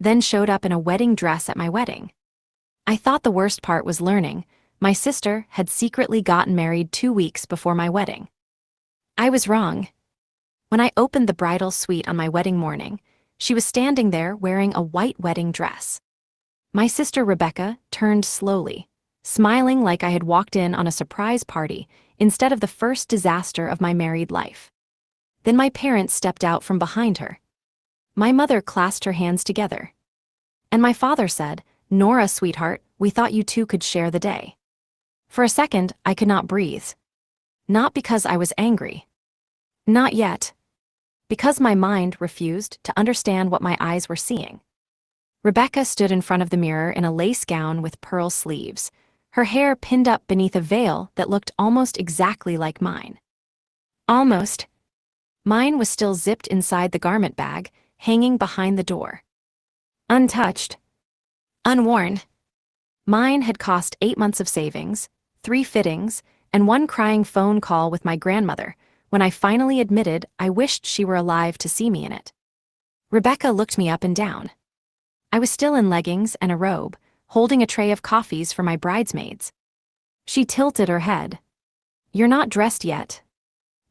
then showed up in a wedding dress at my wedding. I thought the worst part was learning my sister had secretly gotten married 2 weeks before my wedding. I was wrong. When I opened the bridal suite on my wedding morning, she was standing there wearing a white wedding dress. My sister Rebecca turned slowly, smiling like I had walked in on a surprise party instead of the first disaster of my married life. Then my parents stepped out from behind her. My mother clasped her hands together. And my father said, "Nora, sweetheart, we thought you two could share the day." For a second, I could not breathe. Not because I was angry. Not yet. Because my mind refused to understand what my eyes were seeing. Rebecca stood in front of the mirror in a lace gown with pearl sleeves, her hair pinned up beneath a veil that looked almost exactly like mine. Almost. Mine was still zipped inside the garment bag, hanging behind the door. Untouched. Unworn. Mine had cost 8 months of savings, 3 fittings, and 1 crying phone call with my grandmother, when I finally admitted I wished she were alive to see me in it. Rebecca looked me up and down. I was still in leggings and a robe, holding a tray of coffees for my bridesmaids. She tilted her head. "You're not dressed yet."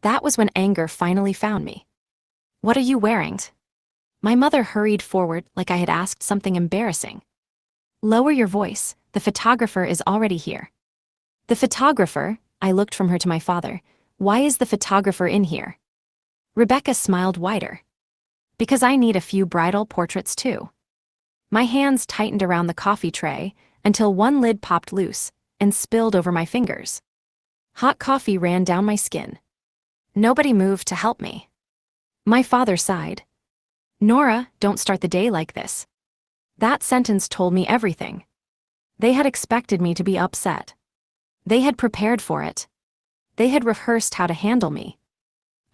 That was when anger finally found me. "What are you wearing?" My mother hurried forward like I had asked something embarrassing. "Lower your voice, the photographer is already here." "The photographer?" I looked from her to my father. "Why is the photographer in here?" Rebecca smiled wider. "Because I need a few bridal portraits too." My hands tightened around the coffee tray until one lid popped loose and spilled over my fingers. Hot coffee ran down my skin. Nobody moved to help me. My father sighed. "Nora, don't start the day like this." That sentence told me everything. They had expected me to be upset. They had prepared for it. They had rehearsed how to handle me.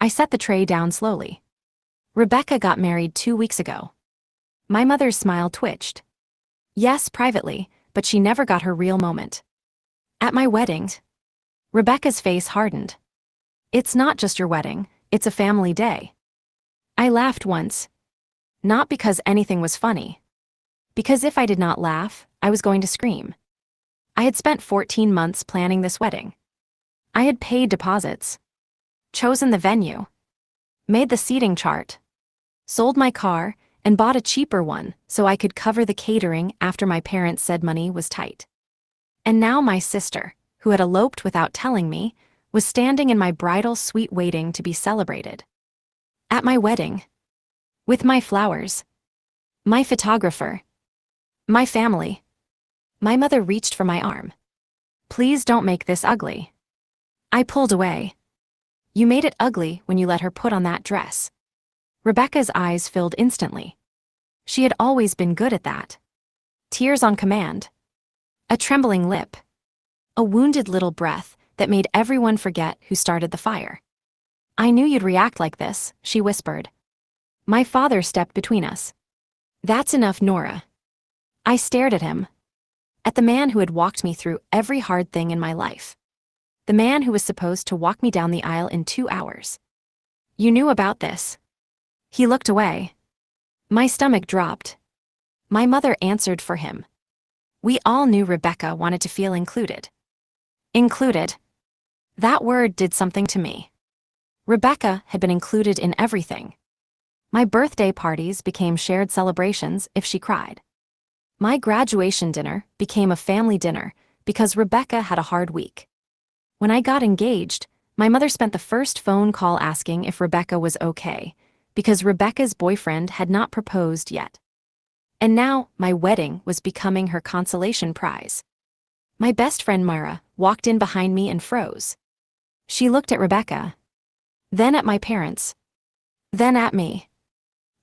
I set the tray down slowly. "Rebecca got married 2 weeks ago." My mother's smile twitched. "Yes, privately, but she never got her real moment." "At my wedding." Rebecca's face hardened. "It's not just your wedding, it's a family day." I laughed once. Not because anything was funny. Because if I did not laugh, I was going to scream. I had spent 14 months planning this wedding. I had paid deposits. Chosen the venue. Made the seating chart. Sold my car, and bought a cheaper one so I could cover the catering after my parents said money was tight. And now my sister, who had eloped without telling me, was standing in my bridal suite waiting to be celebrated. At my wedding. With my flowers. My photographer. My family. My mother reached for my arm. "Please don't make this ugly." I pulled away. "You made it ugly when you let her put on that dress." Rebecca's eyes filled instantly. She had always been good at that. Tears on command. A trembling lip. A wounded little breath that made everyone forget who started the fire. "I knew you'd react like this," she whispered. My father stepped between us. "That's enough, Nora." I stared at him. At the man who had walked me through every hard thing in my life. The man who was supposed to walk me down the aisle in 2 hours. "You knew about this." He looked away. My stomach dropped. My mother answered for him. We all knew Rebecca wanted to feel included. Included. That word did something to me. Rebecca had been included in everything. My birthday parties became shared celebrations if she cried. My graduation dinner became a family dinner because Rebecca had a hard week. When I got engaged, my mother spent the first phone call asking if Rebecca was okay, because Rebecca's boyfriend had not proposed yet. And now, my wedding was becoming her consolation prize. My best friend Nora walked in behind me and froze. She looked at Rebecca. Then at my parents. Then at me.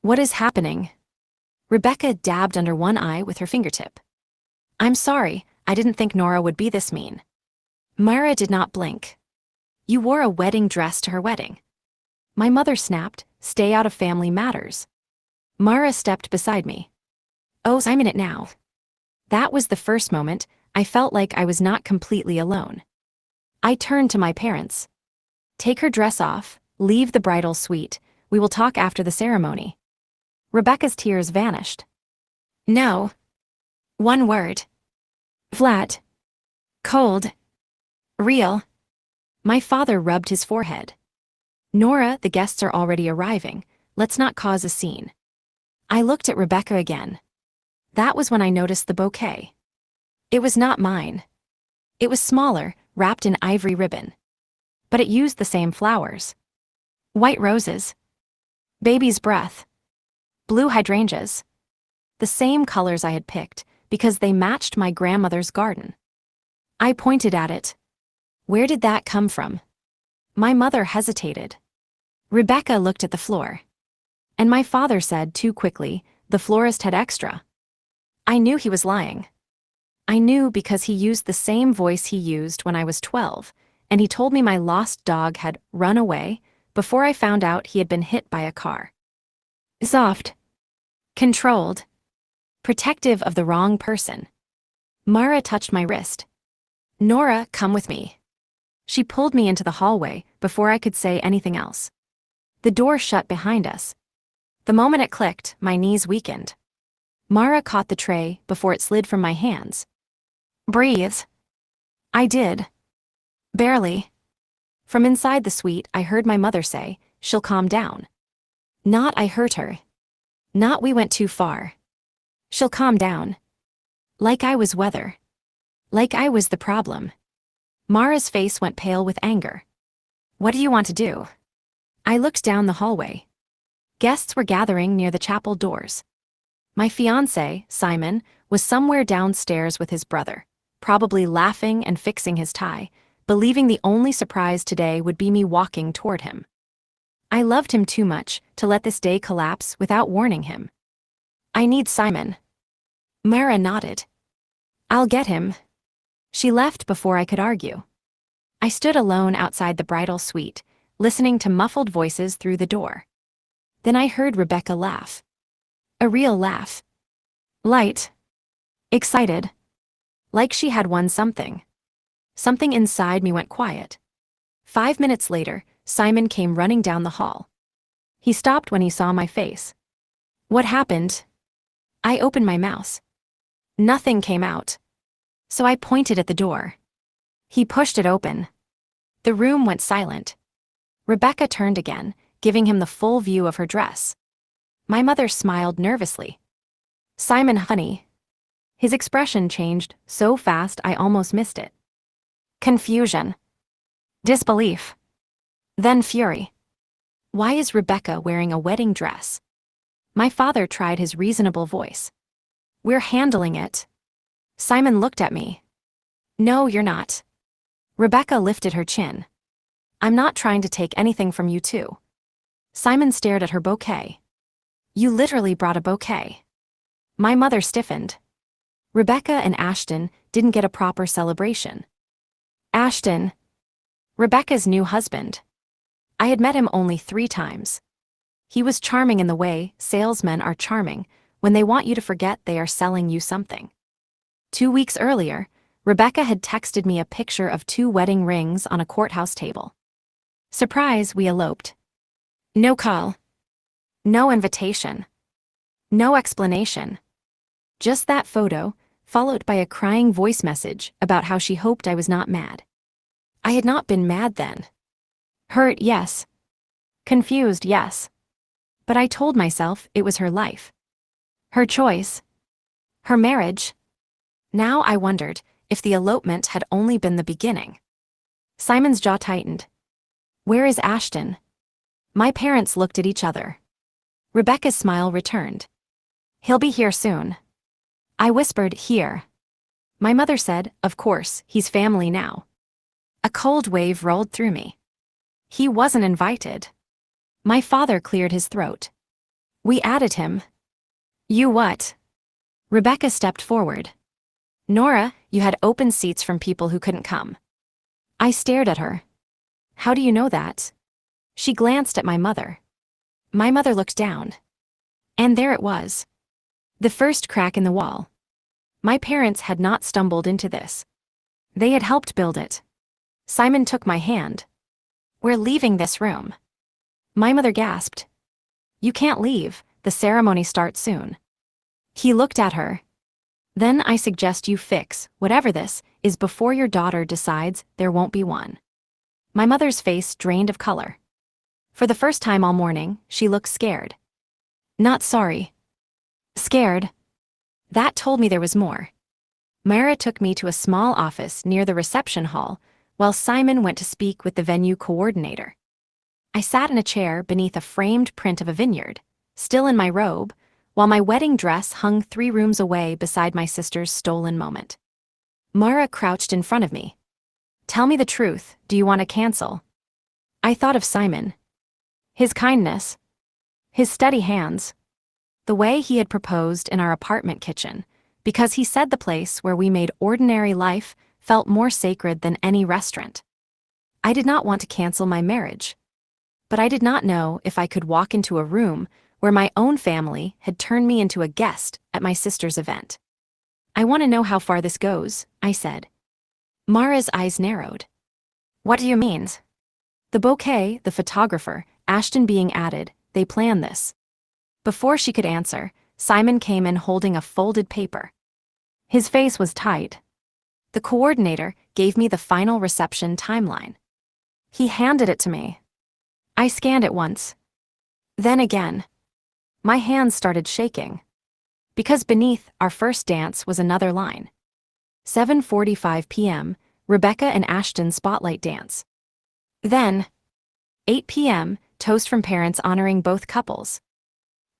"What is happening?" Rebecca dabbed under one eye with her fingertip. "I'm sorry, I didn't think Nora would be this mean." Nora did not blink. "You wore a wedding dress to her wedding." My mother snapped, "Stay out of family matters." Nora stepped beside me. "Oh, I'm in it now." That was the first moment I felt like I was not completely alone. I turned to my parents. "Take her dress off, leave the bridal suite, we will talk after the ceremony." Rebecca's tears vanished. No. One word. Flat. Cold. Real. My father rubbed his forehead. Nora, the guests are already arriving. Let's not cause a scene. I looked at Rebecca again. That was when I noticed the bouquet. It was not mine. It was smaller, wrapped in ivory ribbon. But it used the same flowers. White roses. Baby's breath. Blue hydrangeas. The same colors I had picked, because they matched my grandmother's garden. I pointed at it. Where did that come from? My mother hesitated. Rebecca looked at the floor. And my father said too quickly, the florist had extra. I knew he was lying. I knew because he used the same voice he used when I was 12, and he told me my lost dog had run away before I found out he had been hit by a car. Soft. Controlled. Protective of the wrong person. Mara touched my wrist. Nora, come with me. She pulled me into the hallway before I could say anything else. The door shut behind us. The moment it clicked, my knees weakened. Mara caught the tray before it slid from my hands. Breathe. I did. Barely. From inside the suite, I heard my mother say, she'll calm down. Not I hurt her. Not we went too far. She'll calm down. Like I was weather. Like I was the problem. Mara's face went pale with anger. What do you want to do? I looked down the hallway. Guests were gathering near the chapel doors. My fiancé, Simon, was somewhere downstairs with his brother, probably laughing and fixing his tie, believing the only surprise today would be me walking toward him. I loved him too much to let this day collapse without warning him. I need Simon. Mara nodded. I'll get him. She left before I could argue. I stood alone outside the bridal suite, listening to muffled voices through the door. Then I heard Rebecca laugh. A real laugh. Light. Excited. Like she had won something. Something inside me went quiet. 5 minutes later, Simon came running down the hall. He stopped when he saw my face. What happened? I opened my mouth. Nothing came out. So I pointed at the door. He pushed it open. The room went silent. Rebecca turned again, giving him the full view of her dress. My mother smiled nervously. Simon, honey. His expression changed so fast I almost missed it. Confusion. Disbelief. Then fury. Why is Rebecca wearing a wedding dress? My father tried his reasonable voice. We're handling it. Simon looked at me. No, you're not. Rebecca lifted her chin. I'm not trying to take anything from you too. Simon stared at her bouquet. You literally brought a bouquet. My mother stiffened. Rebecca and Ashton didn't get a proper celebration. Ashton. Rebecca's new husband. I had met him only 3 times. He was charming in the way salesmen are charming when they want you to forget they are selling you something. 2 weeks earlier, Rebecca had texted me a picture of 2 wedding rings on a courthouse table. Surprise, we eloped. No call. No invitation. No explanation. Just that photo, followed by a crying voice message about how she hoped I was not mad. I had not been mad then. Hurt, yes. Confused, yes. But I told myself it was her life. Her choice. Her marriage. Now I wondered if the elopement had only been the beginning. Simon's jaw tightened. Where is Ashton? My parents looked at each other. Rebecca's smile returned. He'll be here soon. I whispered, here. My mother said, of course, he's family now. A cold wave rolled through me. He wasn't invited. My father cleared his throat. We added him. You what? Rebecca stepped forward. Nora, you had open seats from people who couldn't come. I stared at her. How do you know that? She glanced at my mother. My mother looked down. And there it was. The first crack in the wall. My parents had not stumbled into this. They had helped build it. Simon took my hand. We're leaving this room. My mother gasped. You can't leave, the ceremony starts soon. He looked at her. Then I suggest you fix whatever this is before your daughter decides there won't be one. My mother's face drained of color. For the first time all morning, she looked scared. Not sorry. Scared. That told me there was more. Myra took me to a small office near the reception hall, while Simon went to speak with the venue coordinator. I sat in a chair beneath a framed print of a vineyard, still in my robe, while my wedding dress hung 3 rooms away beside my sister's stolen moment. Myra crouched in front of me. Tell me the truth, do you want to cancel? I thought of Simon. His kindness. His steady hands. The way he had proposed in our apartment kitchen, because he said the place where we made ordinary life felt more sacred than any restaurant. I did not want to cancel my marriage. But I did not know if I could walk into a room where my own family had turned me into a guest at my sister's event. I want to know how far this goes, I said. Mara's eyes narrowed. What do you mean? The bouquet, the photographer, Ashton being added, they planned this. Before she could answer, Simon came in holding a folded paper. His face was tight. The coordinator gave me the final reception timeline. He handed it to me. I scanned it once. Then again. My hands started shaking. Because beneath our first dance was another line. 7:45 p.m., Rebecca and Ashton spotlight dance. Then, 8 p.m., toast from parents honoring both couples.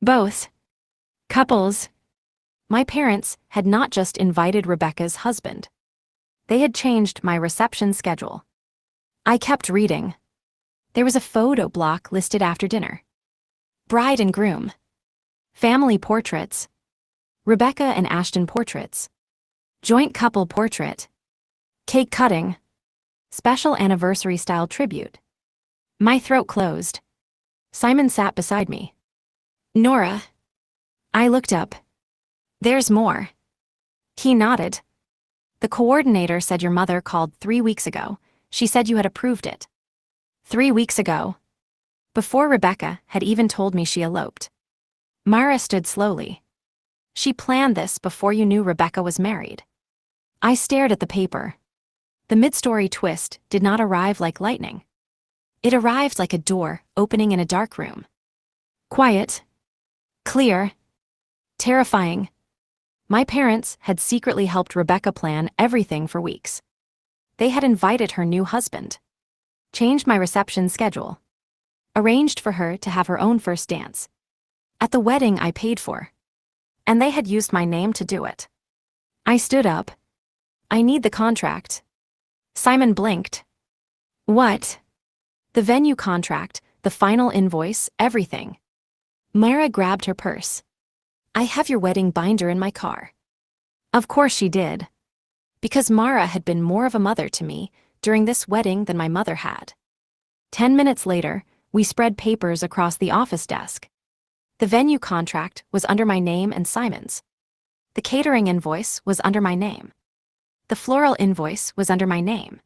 Both couples. My parents had not just invited Rebecca's husband. They had changed my reception schedule. I kept reading. There was a photo block listed after dinner. Bride and groom. Family portraits. Rebecca and Ashton portraits. Joint couple portrait. Cake cutting. Special anniversary-style tribute. My throat closed. Simon sat beside me. Nora. I looked up. There's more. He nodded. The coordinator said your mother called 3 weeks ago. She said you had approved it. 3 weeks ago. Before Rebecca had even told me she eloped. Myra stood slowly. She planned this before you knew Rebecca was married. I stared at the paper. The mid-story twist did not arrive like lightning. It arrived like a door opening in a dark room. Quiet. Clear. Terrifying. My parents had secretly helped Rebecca plan everything for weeks. They had invited her new husband. Changed my reception schedule. Arranged for her to have her own first dance. At the wedding I paid for. And they had used my name to do it. I stood up. I need the contract. Simon blinked. What? The venue contract, the final invoice, everything. Myra grabbed her purse. I have your wedding binder in my car. Of course she did. Because Mara had been more of a mother to me during this wedding than my mother had. 10 minutes later, we spread papers across the office desk. The venue contract was under my name and Simon's. The catering invoice was under my name. The floral invoice was under my name.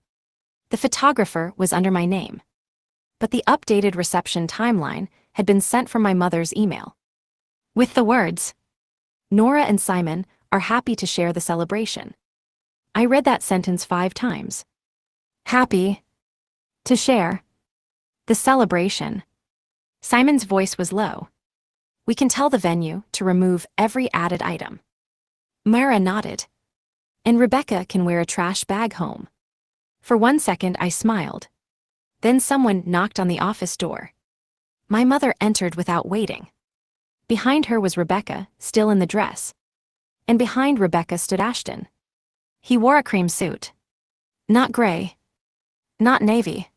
The photographer was under my name. But the updated reception timeline had been sent from my mother's email. With the words, Nora and Simon are happy to share the celebration. I read that sentence 5 times. Happy to share the celebration. Simon's voice was low. We can tell the venue to remove every added item. Myra nodded. And Rebecca can wear a trash bag home. For 1 second I smiled. Then someone knocked on the office door. My mother entered without waiting. Behind her was Rebecca, still in the dress. And behind Rebecca stood Ashton. He wore a cream suit. Not gray. Not navy.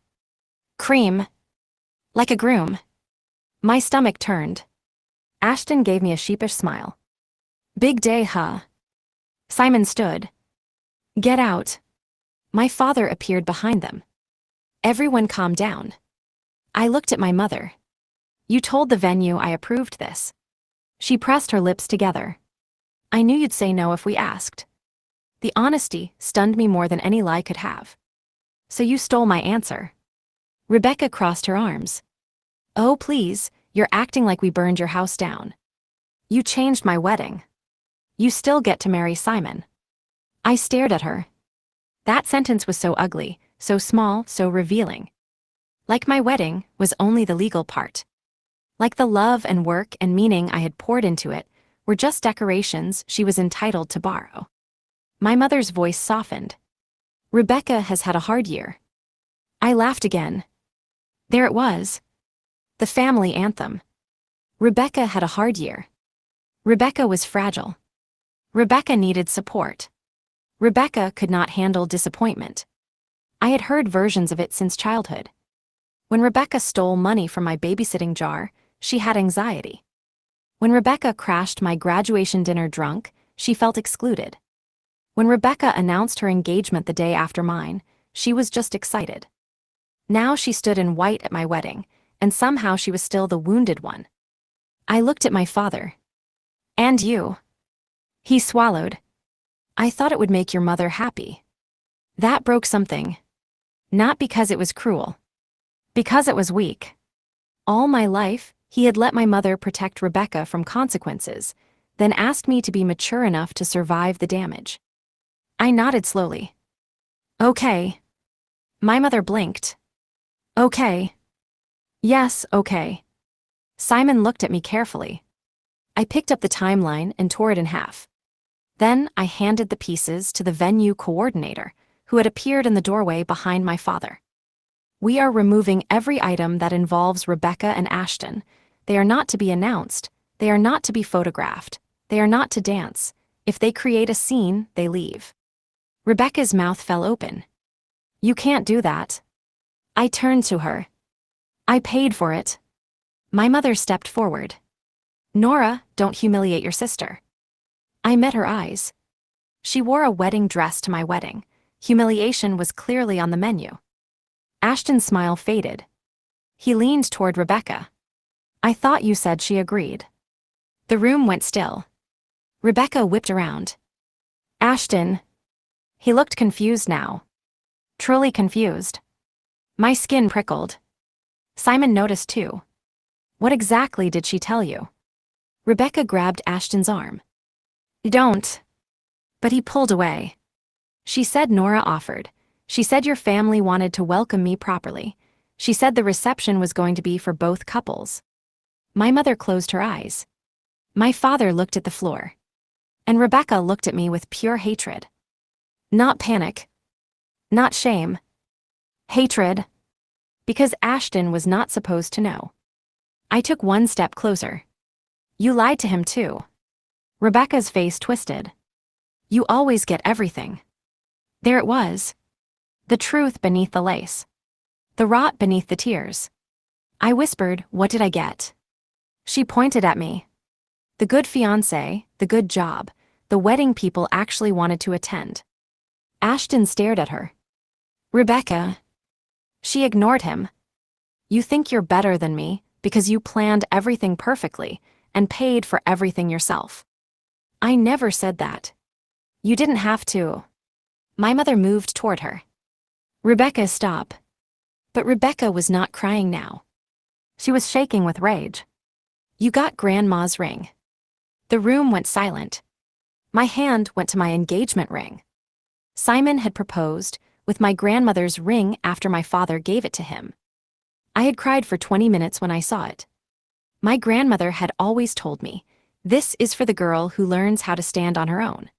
Cream. Like a groom. My stomach turned. Ashton gave me a sheepish smile. Big day, huh? Simon stood. Get out. My father appeared behind them. Everyone calmed down. I looked at my mother. You told the venue I approved this. She pressed her lips together. I knew you'd say no if we asked. The honesty stunned me more than any lie could have. So you stole my answer. Rebecca crossed her arms. Oh, please, you're acting like we burned your house down. You changed my wedding. You still get to marry Simon. I stared at her. That sentence was so ugly, so small, so revealing. Like my wedding was only the legal part. Like the love and work and meaning I had poured into it were just decorations she was entitled to borrow. My mother's voice softened. Rebecca has had a hard year. I laughed again. There it was. The family anthem. Rebecca had a hard year. Rebecca was fragile. Rebecca needed support. Rebecca could not handle disappointment. I had heard versions of it since childhood. When Rebecca stole money from my babysitting jar, she had anxiety. When Rebecca crashed my graduation dinner drunk, she felt excluded. When Rebecca announced her engagement the day after mine, she was just excited. Now she stood in white at my wedding, and somehow she was still the wounded one. I looked at my father. And you. He swallowed. I thought it would make your mother happy. That broke something. Not because it was cruel. Because it was weak. All my life, he had let my mother protect Rebecca from consequences, then asked me to be mature enough to survive the damage. I nodded slowly. Okay. My mother blinked. Okay. Yes, okay. Simon looked at me carefully. I picked up the timeline and tore it in half. Then I handed the pieces to the venue coordinator, who had appeared in the doorway behind my father. We are removing every item that involves Rebecca and Ashton. They are not to be announced. They are not to be photographed. They are not to dance. If they create a scene, they leave. Rebecca's mouth fell open. You can't do that. I turned to her. I paid for it. My mother stepped forward. Nora, don't humiliate your sister. I met her eyes. She wore a wedding dress to my wedding. Humiliation was clearly on the menu. Ashton's smile faded. He leaned toward Rebecca. I thought you said she agreed. The room went still. Rebecca whipped around. Ashton. He looked confused now. Truly confused. My skin prickled. Simon noticed too. What exactly did she tell you? Rebecca grabbed Ashton's arm. Don't. But he pulled away. She said Nora offered. She said your family wanted to welcome me properly. She said the reception was going to be for both couples. My mother closed her eyes. My father looked at the floor. And Rebecca looked at me with pure hatred. Not panic. Not shame. Hatred. Because Ashton was not supposed to know. I took one step closer. You lied to him too. Rebecca's face twisted. You always get everything. There it was. The truth beneath the lace. The rot beneath the tears. I whispered, what did I get? She pointed at me. The good fiancé, the good job, the wedding people actually wanted to attend. Ashton stared at her. Rebecca. She ignored him. You think you're better than me because you planned everything perfectly and paid for everything yourself. I never said that. You didn't have to. My mother moved toward her. Rebecca, stop. But Rebecca was not crying now. She was shaking with rage. You got Grandma's ring. The room went silent. My hand went to my engagement ring. Simon had proposed with my grandmother's ring after my father gave it to him. I had cried for 20 minutes when I saw it. My grandmother had always told me, this is for the girl who learns how to stand on her own.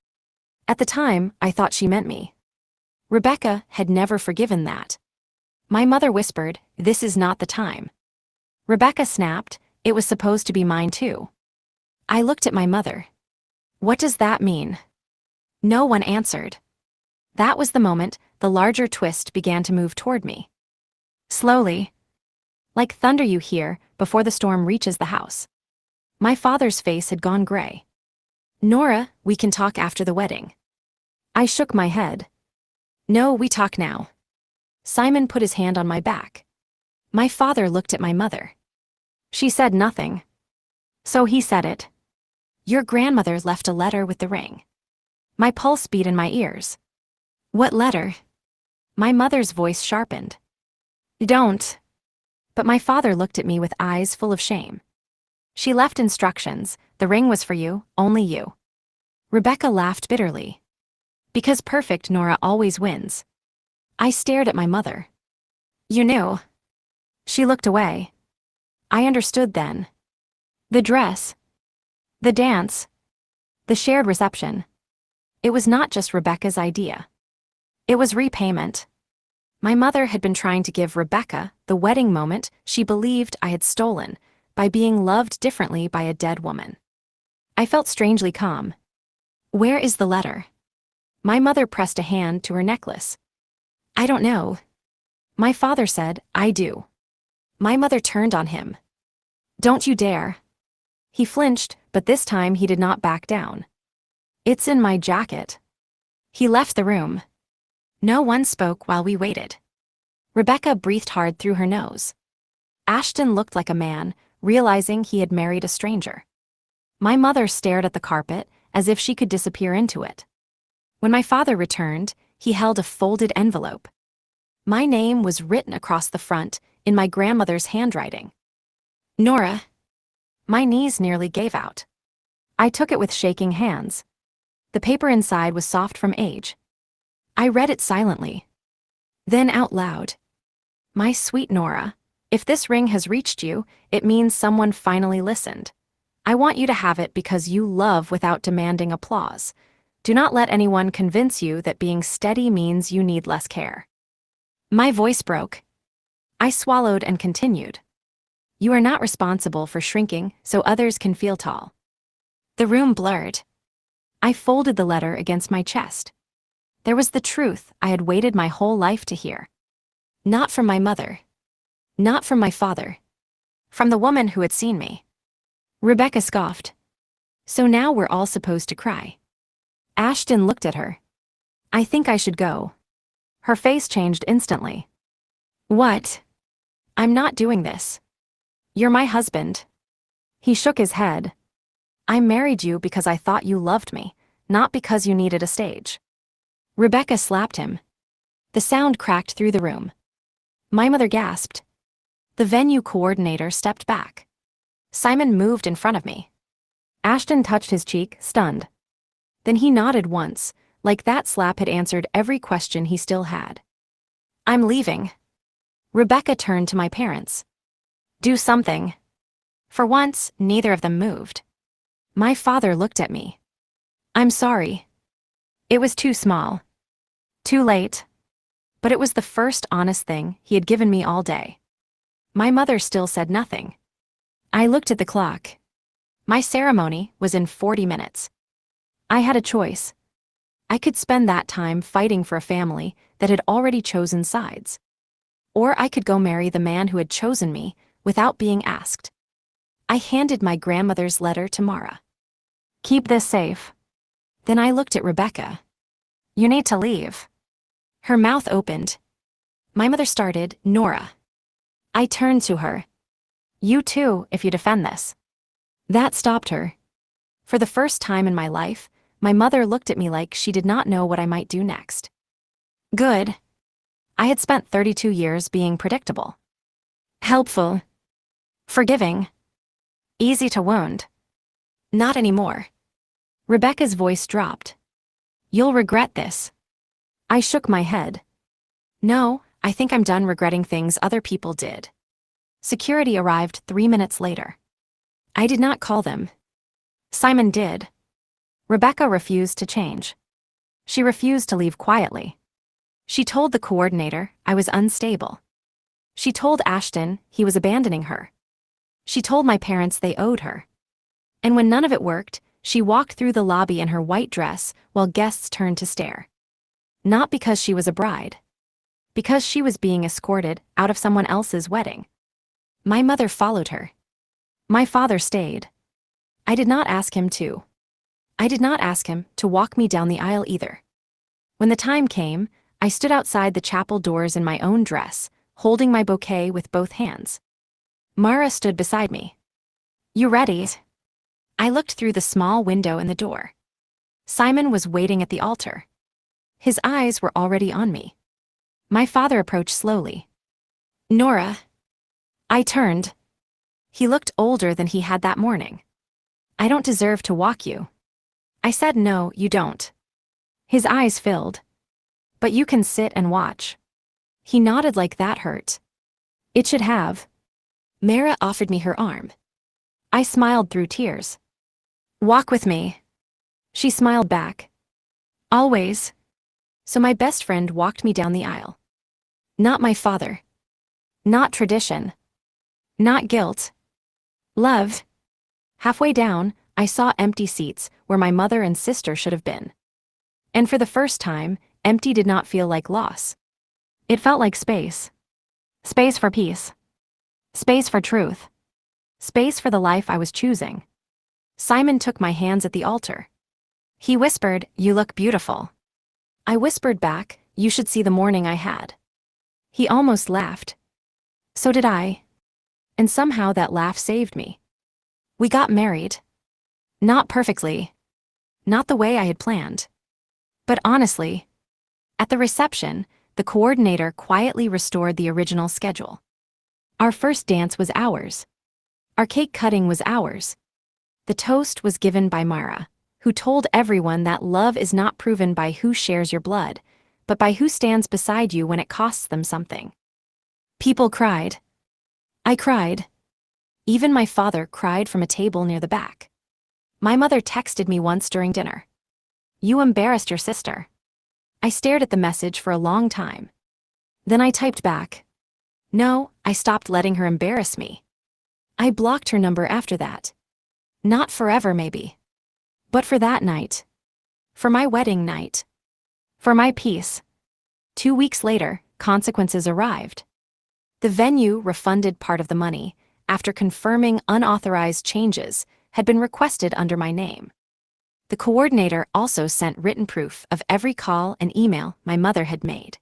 At the time, I thought she meant me. Rebecca had never forgiven that. My mother whispered, this is not the time. Rebecca snapped, it was supposed to be mine too. I looked at my mother. What does that mean? No one answered. That was the moment the larger twist began to move toward me. Slowly. Like thunder you hear before the storm reaches the house. My father's face had gone gray. Nora, we can talk after the wedding. I shook my head. No, we talk now. Simon put his hand on my back. My father looked at my mother. She said nothing. So he said it. Your grandmother left a letter with the ring. My pulse beat in my ears. What letter? My mother's voice sharpened. Don't. But my father looked at me with eyes full of shame. She left instructions, the ring was for you, only you. Rebecca laughed bitterly. Because perfect Nora always wins. I stared at my mother. You knew. She looked away. I understood then. The dress. The dance. The shared reception. It was not just Rebecca's idea. It was repayment. My mother had been trying to give Rebecca the wedding moment she believed I had stolen by being loved differently by a dead woman. I felt strangely calm. Where is the letter? My mother pressed a hand to her necklace. I don't know. My father said, I do. My mother turned on him. Don't you dare. He flinched, but this time he did not back down. It's in my jacket. He left the room. No one spoke while we waited. Rebecca breathed hard through her nose. Ashton looked like a man, realizing he had married a stranger. My mother stared at the carpet as if she could disappear into it. When my father returned, he held a folded envelope. My name was written across the front in my grandmother's handwriting. Nora. My knees nearly gave out. I took it with shaking hands. The paper inside was soft from age. I read it silently. Then out loud. My sweet Nora, if this ring has reached you, it means someone finally listened. I want you to have it because you love without demanding applause. Do not let anyone convince you that being steady means you need less care. My voice broke. I swallowed and continued. You are not responsible for shrinking so others can feel tall. The room blurred. I folded the letter against my chest. There was the truth I had waited my whole life to hear. Not from my mother. Not from my father. From the woman who had seen me. Rebecca scoffed. So now we're all supposed to cry. Ashton looked at her. I think I should go. Her face changed instantly. What? I'm not doing this. You're my husband. He shook his head. I married you because I thought you loved me, not because you needed a stage. Rebecca slapped him. The sound cracked through the room. My mother gasped. The venue coordinator stepped back. Simon moved in front of me. Ashton touched his cheek, stunned. Then he nodded once, like that slap had answered every question he still had. I'm leaving. Rebecca turned to my parents. Do something. For once, neither of them moved. My father looked at me. I'm sorry. It was too small. Too late. But it was the first honest thing he had given me all day. My mother still said nothing. I looked at the clock. My ceremony was in 40 minutes. I had a choice. I could spend that time fighting for a family that had already chosen sides. Or I could go marry the man who had chosen me without being asked. I handed my grandmother's letter to Mara. Keep this safe. Then I looked at Rebecca. You need to leave. Her mouth opened. My mother started, Nora. I turned to her. You too, if you defend this. That stopped her. For the first time in my life, my mother looked at me like she did not know what I might do next. Good. I had spent 32 years being predictable. Helpful. Forgiving. Easy to wound. Not anymore. Rebecca's voice dropped. You'll regret this. I shook my head. No, I think I'm done regretting things other people did. Security arrived 3 minutes later. I did not call them. Simon did. Rebecca refused to change. She refused to leave quietly. She told the coordinator I was unstable. She told Ashton he was abandoning her. She told my parents they owed her. And when none of it worked, she walked through the lobby in her white dress while guests turned to stare. Not because she was a bride. Because she was being escorted out of someone else's wedding. My mother followed her. My father stayed. I did not ask him to. I did not ask him to walk me down the aisle either. When the time came, I stood outside the chapel doors in my own dress, holding my bouquet with both hands. Mara stood beside me. You ready? I looked through the small window in the door. Simon was waiting at the altar. His eyes were already on me. My father approached slowly. Nora. I turned. He looked older than he had that morning. I don't deserve to walk you. I said, "No, you don't." His eyes filled. "But you can sit and watch." He nodded like that hurt. It should have. Mara offered me her arm. I smiled through tears. "Walk with me." She smiled back. "Always." So my best friend walked me down the aisle. Not my father. Not tradition. Not guilt. Love. Halfway down, I saw empty seats where my mother and sister should have been. And for the first time, empty did not feel like loss. It felt like space. Space for peace. Space for truth. Space for the life I was choosing. Simon took my hands at the altar. He whispered, "You look beautiful." I whispered back, "You should see the morning I had." He almost laughed. So did I. And somehow that laugh saved me. We got married. Not perfectly. Not the way I had planned. But honestly, at the reception, the coordinator quietly restored the original schedule. Our first dance was ours. Our cake cutting was ours. The toast was given by Mara, who told everyone that love is not proven by who shares your blood, but by who stands beside you when it costs them something. People cried. I cried. Even my father cried from a table near the back. My mother texted me once during dinner. "You embarrassed your sister." I stared at the message for a long time. Then I typed back. No, I stopped letting her embarrass me. I blocked her number after that. Not forever, maybe. But for that night. For my wedding night. For my peace. 2 weeks later, consequences arrived. The venue refunded part of the money, after confirming unauthorized changes had been requested under my name. The coordinator also sent written proof of every call and email my mother had made.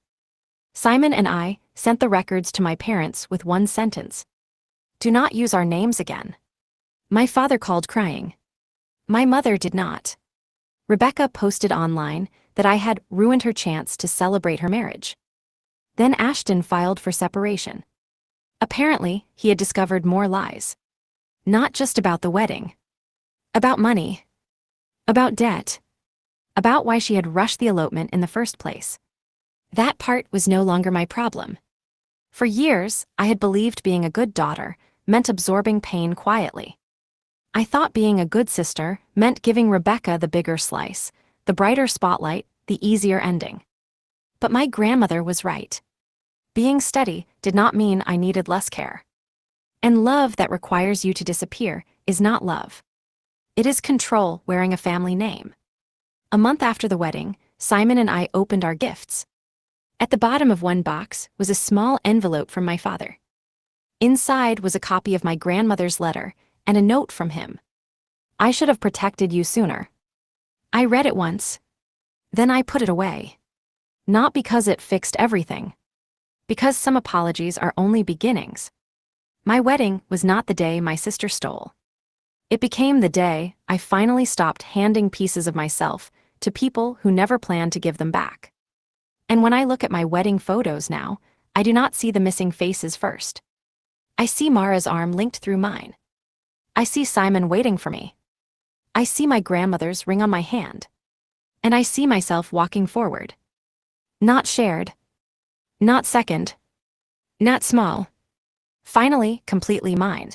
Simon and I sent the records to my parents with one sentence. Do not use our names again. My father called crying. My mother did not. Rebecca posted online that I had ruined her chance to celebrate her marriage. Then Ashton filed for separation. Apparently, he had discovered more lies. Not just about the wedding. About money. About debt. About why she had rushed the elopement in the first place. That part was no longer my problem. For years, I had believed being a good daughter meant absorbing pain quietly. I thought being a good sister meant giving Rebecca the bigger slice, the brighter spotlight, the easier ending. But my grandmother was right. Being steady did not mean I needed less care. And love that requires you to disappear is not love. It is control wearing a family name. A month after the wedding, Simon and I opened our gifts. At the bottom of one box was a small envelope from my father. Inside was a copy of my grandmother's letter and a note from him. I should have protected you sooner. I read it once. Then I put it away. Not because it fixed everything. Because some apologies are only beginnings. My wedding was not the day my sister stole. It became the day I finally stopped handing pieces of myself to people who never planned to give them back. And when I look at my wedding photos now, I do not see the missing faces first. I see Mara's arm linked through mine. I see Simon waiting for me. I see my grandmother's ring on my hand. And I see myself walking forward. Not shared. Not second. Not small. Finally, completely mine.